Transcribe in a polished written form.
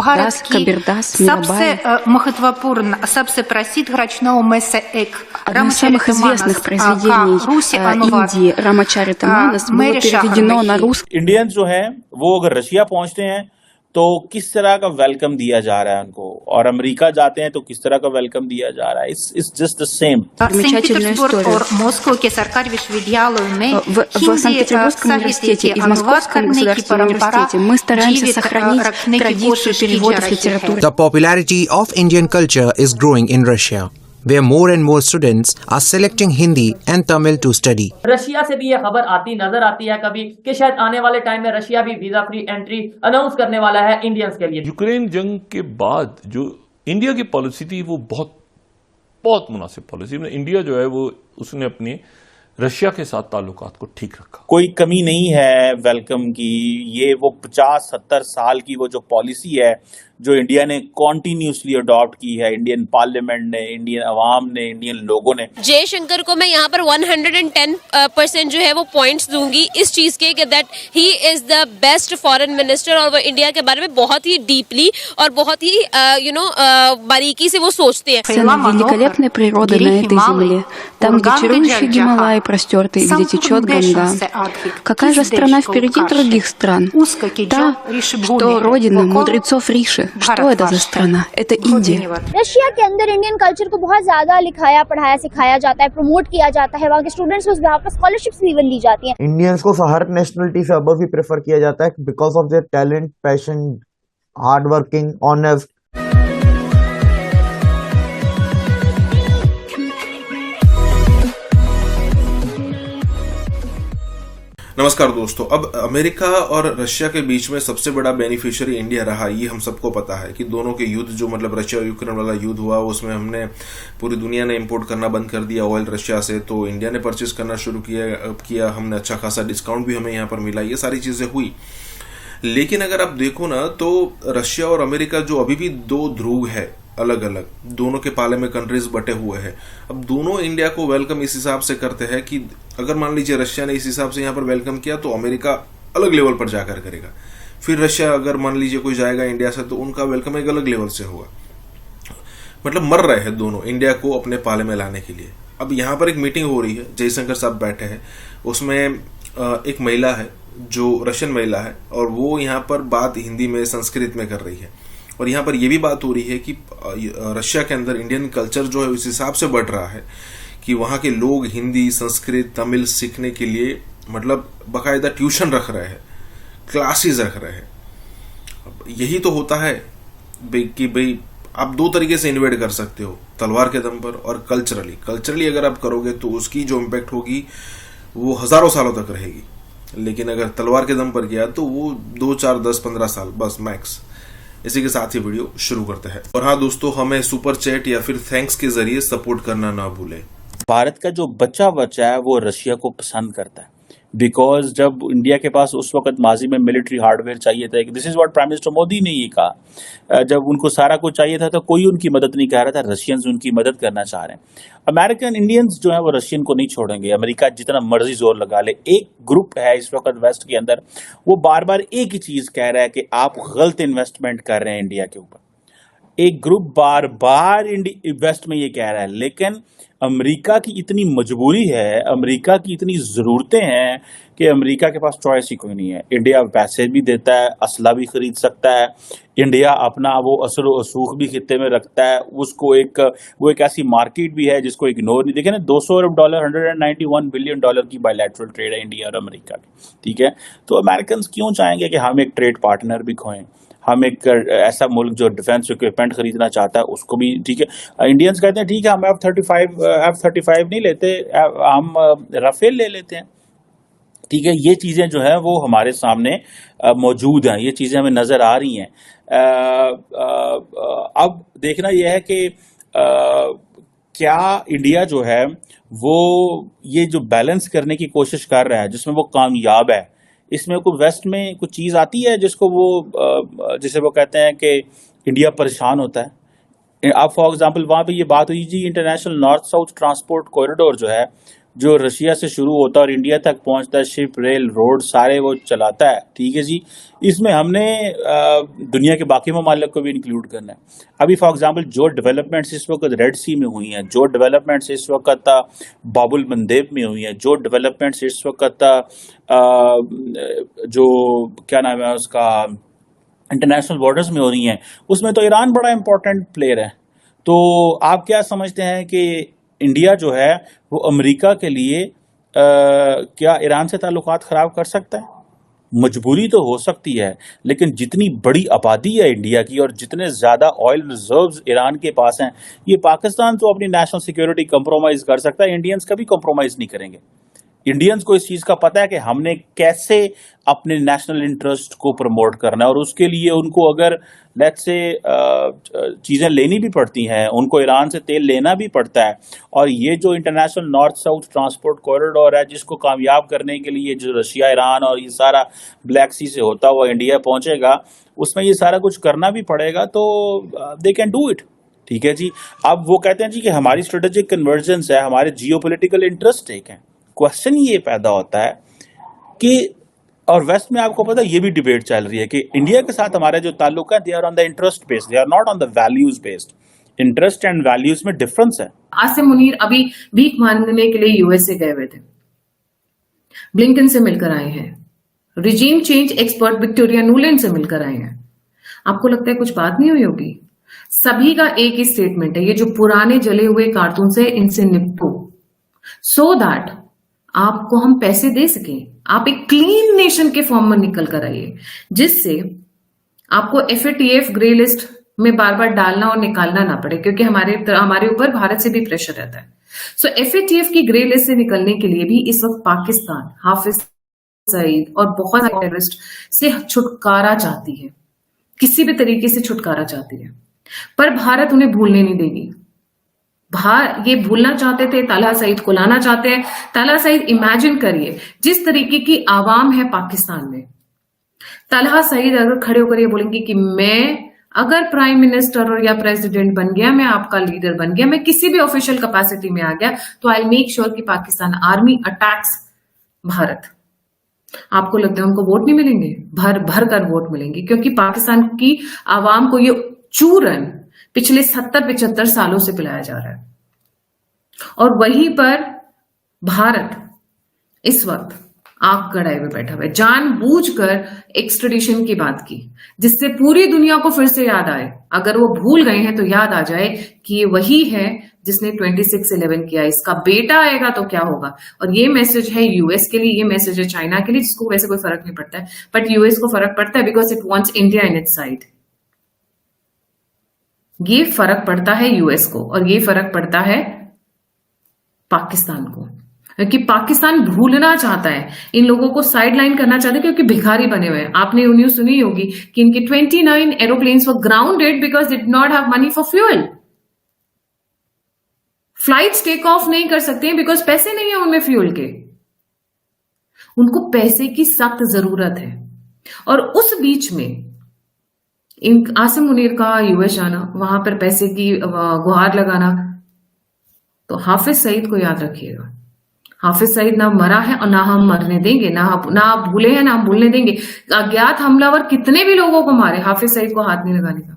भारत की सबसे महत्वपूर्ण, सबसे प्रसिद्ध речного меса एक Одно из самых известных произведений Индии Рамачаритаманас было переведено на русский. इंडियंस जो हैं वो अगर रशिया पहुंचते हैं तो किस तरह का वेलकम दिया जा रहा है उनको, और अमेरिका जाते हैं तो किस तरह का वेलकम दिया जा रहा है. It's just the same. Санкт-Петербург और Москва के सरकारी विश्वविद्यालयों में в Санкт-Петербургском университете и в Московском государственном университете мы стараемся сохранить традицию переводов литературы. The popularity of Indian culture is growing in Russia, where more and more students are selecting Hindi and Tamil to study. Russia से भी ये खबर आती नजर आती है कभी कि शायद आने वाले टाइम में रशिया भी वीजा फ्री एंट्री अनाउंस करने वाला है इंडियंस के लिए. यूक्रेन जंग के बाद जो इंडिया की पॉलिसी थी वो बहुत मुनासिब पॉलिसी. इंडिया जो है वो उसने अपने रशिया के साथ ताल्लुकात को ठीक रखा. कोई कमी नहीं है वेलकम की. ये वो 50-70 साल की वो जो पॉलिसी है जो इंडिया ने कॉन्टिन्यूसली अडॉप्ट की है, इंडियन पार्लियामेंट ने, इंडियन अवाम ने, इंडियन लोगों ने. जयशंकर को मैं यहाँ पर 110% जो है वो पॉइंट्स दूंगी इस चीज के that he is the best foreign minister, और वो इंडिया के बारे में बहुत ही डीपली और बहुत ही बारीकी से वो सोचते हैं. Великолепная природа на этой земле. Там, где чарующие Гималаи простерты, где течет Ганга. Какая же страна впереди других стран? Та, что родина мудрецов Риши. Что это за страна? Это Индия. रशिया के अंदर इंडियन कल्चर को बहुत ज्यादा लिखाया, पढ़ाया, सिखाया जाता है, प्रमोट किया जाता है. वहाँ के स्टूडेंट्स को उस बेहाफ पर स्कॉलरशिप्स भी दी जाती हैं. इंडियंस को हर नेशनलिटी से अबव ही प्रेफर किया जाता है because of their talent, passion, hard working, honest. नमस्कार दोस्तों. अब अमेरिका और रशिया के बीच में सबसे बड़ा बेनिफिशियरी इंडिया रहा, ये हम सबको पता है कि दोनों के युद्ध जो मतलब रशिया और यूक्रेन वाला युद्ध हुआ उसमें हमने पूरी दुनिया ने इंपोर्ट करना बंद कर दिया ऑयल रशिया से, तो इंडिया ने परचेज करना शुरू किया. हमने अच्छा खासा डिस्काउंट भी हमें यहाँ पर मिला. ये सारी चीजें हुई. लेकिन अगर आप देखो ना तो रशिया और अमेरिका जो अभी भी दो ध्रुव है अलग अलग, दोनों के पाले में कंट्रीज बटे हुए हैं. अब दोनों इंडिया को वेलकम इस हिसाब से करते हैं कि अगर मान लीजिए रशिया ने इस हिसाब से यहाँ पर वेलकम किया तो अमेरिका अलग लेवल पर जाकर करेगा. फिर रशिया अगर मान लीजिए कोई जाएगा इंडिया से तो उनका वेलकम एक अलग लेवल से होगा. मतलब मर रहे हैं दोनों इंडिया को अपने पाले में लाने के लिए. अब यहाँ पर एक मीटिंग हो रही है, जयशंकर साहब बैठे हैं, उसमें एक महिला है जो रशियन महिला है और वो यहाँ पर बात हिंदी में संस्कृत में कर रही है. और यहाँ पर यह भी बात हो रही है कि रशिया के अंदर इंडियन कल्चर जो है उस हिसाब से बढ़ रहा है कि वहाँ के लोग हिंदी, संस्कृत, तमिल सीखने के लिए मतलब बाकायदा ट्यूशन रख रहे हैं, क्लासेस रख रहे हैं. यही तो होता है कि भाई आप दो तरीके से इन्वेट कर सकते हो, तलवार के दम पर और कल्चरली अगर आप करोगे तो उसकी जो इम्पैक्ट होगी वो हजारों सालों तक रहेगी. लेकिन अगर तलवार के दम पर गया तो वो 2, 4, 10, 15 साल बस मैक्स. इसी के साथ ही वीडियो शुरू करते हैं. और हाँ दोस्तों, हमें सुपर चैट या फिर थैंक्स के जरिए सपोर्ट करना ना भूलें. भारत का जो बच्चा है वो रशिया को पसंद करता है बिकॉज जब इंडिया के पास उस वक्त माजी में मिलिट्री हार्डवेयर चाहिए था, this is what prime minister Modi ने ये कहा, जब उनको सारा कुछ चाहिए था तो कोई उनकी मदद नहीं कर रहा था, रशियंस उनकी मदद करना चाह रहे हैं. अमेरिकन इंडियंस जो है वो रशियन को नहीं छोड़ेंगे, अमेरिका जितना मर्जी जोर लगा ले. एक ग्रुप है इस वक्त वेस्ट के अंदर, वो बार बार एक ही चीज कह रहा है कि आप गलत इन्वेस्टमेंट कर रहे हैं इंडिया के ऊपर. एक ग्रुप बार बार वेस्ट में ये कह रहा है, लेकिन अमेरिका की इतनी मजबूरी है, अमेरिका की इतनी ज़रूरतें हैं कि अमेरिका के पास चॉइस ही कोई नहीं है. इंडिया पैसे भी देता है, असला भी खरीद सकता है, इंडिया अपना वो असर व असूख भी खित्ते में रखता है, उसको वो एक ऐसी मार्केट भी है जिसको इग्नोर नहीं. देखें ना, $200 अरब, $191 बिलियन की बायलैटरल ट्रेड है इंडिया और अमेरिका की. ठीक है, तो अमेरिकन क्यों चाहेंगे कि हम एक ट्रेड पार्टनर भी खोएं, हम एक ऐसा मुल्क जो डिफेंस इक्विपमेंट खरीदना चाहता है उसको भी. ठीक है, इंडियंस कहते हैं ठीक है हम F-35 नहीं लेते, हम राफेल ले लेते हैं. ठीक है, ये चीजें जो है वो हमारे सामने मौजूद हैं, ये चीजें हमें नजर आ रही हैं. अब देखना यह है कि क्या इंडिया जो है वो ये जो बैलेंस करने की कोशिश कर रहा है जिसमें वो कामयाब है, इसमें कोई वेस्ट में कुछ चीज आती है जिसको वो जिसे वो कहते हैं कि इंडिया परेशान होता है. अब फॉर एग्जांपल वहां पे ये बात हुई जी, international north south transport corridor जो है जो रशिया से शुरू होता है और इंडिया तक पहुंचता है, शिप, रेल, रोड सारे वो चलाता है, ठीक है जी। इसमें हमने दुनिया के बाकी ममालिक को भी इंक्लूड करना है। अभी फॉर एग्जांपल जो डेवलपमेंट्स इस वक्त रेड सी में हुई हैं, जो डेवलपमेंट्स इस वक्त बाबुल मंदेब में हुई हैं, जो डेवलपमेंट्स इस वक्त जो क्या नाम है उसका इंटरनेशनल बॉर्डर्स में हो रही हैं, उसमें तो ईरान बड़ा इंपॉर्टेंट प्लेयर है। तो आप क्या समझते हैं कि इंडिया जो है वो अमेरिका के लिए क्या ईरान से ताल्लुकात खराब कर सकता है? मजबूरी तो हो सकती है, लेकिन जितनी बड़ी आबादी है इंडिया की और जितने ज्यादा ऑयल रिजर्व्स ईरान के पास हैं, ये पाकिस्तान तो अपनी नेशनल सिक्योरिटी कंप्रोमाइज कर सकता है, इंडियंस कभी कंप्रोमाइज नहीं करेंगे। इंडियंस को इस चीज का पता है कि हमने कैसे अपने नेशनल इंटरेस्ट को प्रमोट करना है, और उसके लिए उनको अगर लेट्स से चीजें लेनी भी पड़ती हैं, उनको ईरान से तेल लेना भी पड़ता है। और ये जो international north south transport corridor है, जिसको कामयाब करने के लिए जो रशिया, ईरान और ये सारा ब्लैक सी से होता हुआ इंडिया पहुंचेगा, उसमें ये सारा कुछ करना भी पड़ेगा, तो दे कैन डू इट, ठीक है जी। अब वो कहते हैं जी कि हमारी स्ट्रेटेजिक कन्वर्जेंस है, हमारे जियोपॉलिटिकल इंटरेस्ट एक है। क्वेश्चन ये पैदा होता है कि, और वेस्ट में आपको पता है ये भी डिबेट चल रही है कि इंडिया के साथ हमारे जो ताल्लुक है, they are on the interest based, they are not on the values based. Interest and values में डिफरेंस है। आसिम मुनीर अभी भीख मांगने के लिए यूएसए गए हुए थे, ब्लिंकन से मिलकर आए हैं, regime change expert Victoria Nuland से मिलकर आए हैं। आपको लगता है कुछ बात नहीं हुई होगी? सभी का एक ही स्टेटमेंट है, ये जो पुराने जले हुए कारतून से इनसे निपटो, सो दैट आपको हम पैसे दे सकें, आप एक क्लीन नेशन के फॉर्म में निकल कर आइए, जिससे आपको FATF ग्रे लिस्ट में बार बार डालना और निकालना ना पड़े, क्योंकि हमारे ऊपर भारत से भी प्रेशर रहता है। सो FATF की ग्रे लिस्ट से निकलने के लिए भी इस वक्त पाकिस्तान हाफिज सईद और बहुत सारे टेररिस्ट से छुटकारा चाहती है, किसी भी तरीके से छुटकारा चाहती है, पर भारत उन्हें भूलने नहीं देगी। ये भूलना चाहते थे, ताला सईद को लाना चाहते हैं। ताला सईद, इमेजिन करिए जिस तरीके की आवाम है पाकिस्तान में, ताला सईद अगर खड़े होकर ये बोलेंगे कि मैं अगर प्राइम मिनिस्टर और या प्रेसिडेंट बन गया, मैं आपका लीडर बन गया, मैं किसी भी ऑफिशियल कैपेसिटी में आ गया, तो आई मेक श्योर कि पाकिस्तान आर्मी अटैक्स भारत। आपको लगता है उनको वोट नहीं मिलेंगे? भर भर कर वोट मिलेंगे, क्योंकि पाकिस्तान की आवाम को ये चूरन पिछले 70-75 सालों से पिलाया जा रहा है। और वहीं पर भारत इस वक्त आंख गड़ाए हुए बैठा हुआ है, जानबूझकर एक्सट्रेडिशन की बात की, जिससे पूरी दुनिया को फिर से याद आए, अगर वो भूल गए हैं तो याद आ जाए कि ये वही है जिसने 26/11 किया, इसका बेटा आएगा तो क्या होगा। और ये मैसेज है यूएस के लिए, ये मैसेज है चाइना के लिए, जिसको वैसे कोई फर्क नहीं पड़ता है, बट यूएस को फर्क पड़ता है, because it wants India in its side. ये फर्क पड़ता है यूएस को, और ये फर्क पड़ता है पाकिस्तान को, क्योंकि पाकिस्तान भूलना चाहता है, इन लोगों को साइडलाइन करना चाहता है, क्योंकि भिखारी बने हुए हैं। आपने न्यूज सुनी होगी कि इनके 29 aeroplanes were grounded because they did not have money for fuel. Flights take off नहीं कर सकते हैं बिकॉज पैसे नहीं है उनमें फ्यूल के। उनको पैसे की सख्त जरूरत है। और उस बीच में आसिम मुनीर का यूएस जाना, वहां पर पैसे की गुहार लगाना, तो हाफिज सईद को याद रखिएगा, हाफिज सईद ना मरा है और ना हम मरने देंगे, ना आप भूले हैं, ना हम भूलने देंगे। अज्ञात हमलावर कितने भी लोगों को मारे, हाफिज सईद को हाथ नहीं लगाने का।